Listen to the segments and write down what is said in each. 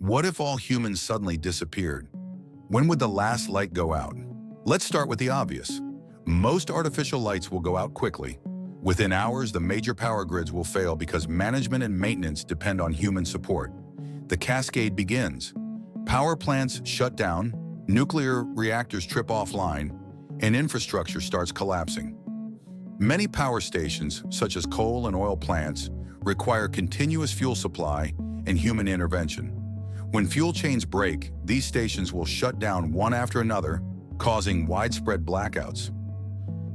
What if all humans suddenly disappeared? When would the last light go out? Let's start with the obvious. Most artificial lights will go out quickly. Within hours, the major power grids will fail because management and maintenance depend on human support. The cascade begins. Power plants shut down, nuclear reactors trip offline, and infrastructure starts collapsing. Many power stations, such as coal and oil plants, require continuous fuel supply and human intervention. When fuel chains break, these stations will shut down one after another, causing widespread blackouts.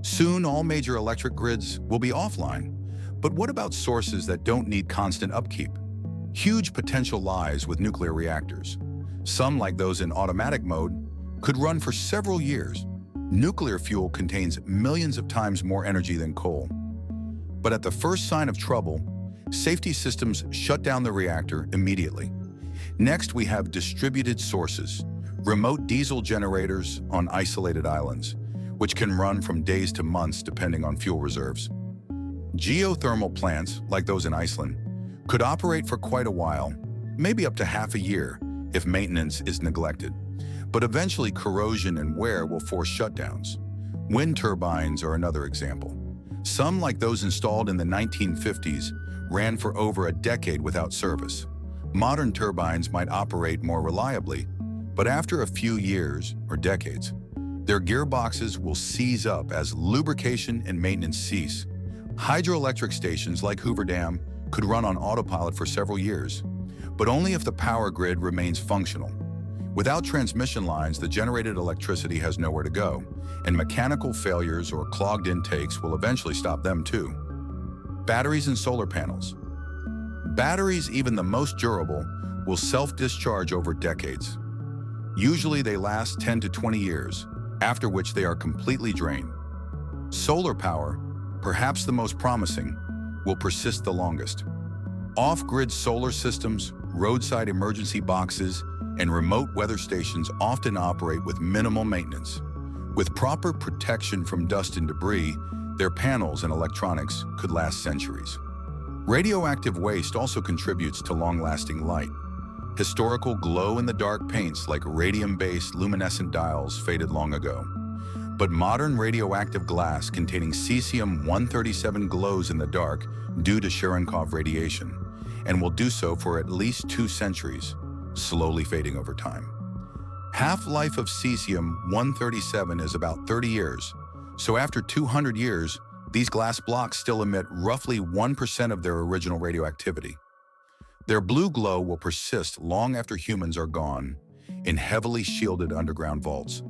Soon, all major electric grids will be offline. But what about sources that don't need constant upkeep? Huge potential lies with nuclear reactors. Some, like those in automatic mode, could run for several years. Nuclear fuel contains millions of times more energy than coal. But at the first sign of trouble, safety systems shut down the reactor immediately. Next, we have distributed sources, remote diesel generators on isolated islands, which can run from days to months depending on fuel reserves. Geothermal plants, like those in Iceland, could operate for quite a while, maybe up to half a year, if maintenance is neglected. But eventually, corrosion and wear will force shutdowns. Wind turbines are another example. Some, like those installed in the 1950s, ran for over a decade without service. Modern turbines might operate more reliably, but after a few years or decades, their gearboxes will seize up as lubrication and maintenance cease. Hydroelectric stations like Hoover Dam could run on autopilot for several years, but only if the power grid remains functional. Without transmission lines, the generated electricity has nowhere to go, and mechanical failures or clogged intakes will eventually stop them too. Batteries and solar panels. Batteries, even the most durable, will self-discharge over decades. Usually they last 10 to 20 years, after which they are completely drained. Solar power, perhaps the most promising, will persist the longest. Off-grid solar systems, roadside emergency boxes, and remote weather stations often operate with minimal maintenance. With proper protection from dust and debris, their panels and electronics could last centuries. Radioactive waste also contributes to long-lasting light. Historical glow-in-the-dark paints like radium-based luminescent dials faded long ago. But modern radioactive glass containing cesium-137 glows in the dark due to Cherenkov radiation, and will do so for at least 2 centuries, slowly fading over time. Half-life of cesium-137 is about 30 years, so after 200 years, these glass blocks still emit roughly 1% of their original radioactivity. Their blue glow will persist long after humans are gone in heavily shielded underground vaults,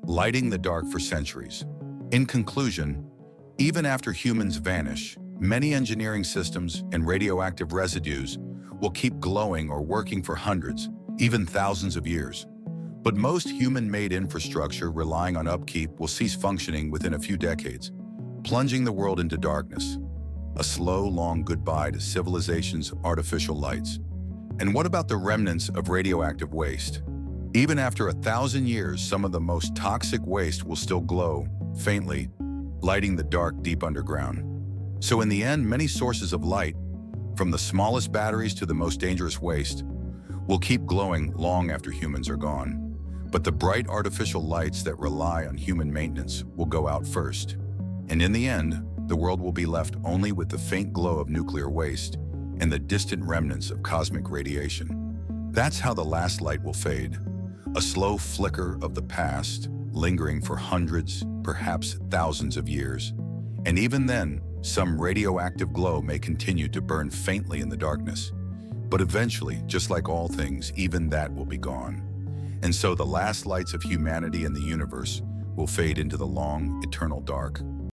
lighting the dark for centuries. In conclusion, even after humans vanish, many engineering systems and radioactive residues will keep glowing or working for hundreds, even thousands of years. But most human-made infrastructure relying on upkeep will cease functioning within a few decades, plunging the world into darkness. A slow, long goodbye to civilization's artificial lights. And what about the remnants of radioactive waste? Even after 1,000 years, some of the most toxic waste will still glow, faintly, lighting the dark deep underground. So in the end, many sources of light, from the smallest batteries to the most dangerous waste, will keep glowing long after humans are gone. But the bright artificial lights that rely on human maintenance will go out first. And in the end, the world will be left only with the faint glow of nuclear waste and the distant remnants of cosmic radiation. That's how the last light will fade. A slow flicker of the past, lingering for hundreds, perhaps thousands of years. And even then, some radioactive glow may continue to burn faintly in the darkness. But eventually, just like all things, even that will be gone. And so the last lights of humanity and the universe will fade into the long, eternal dark.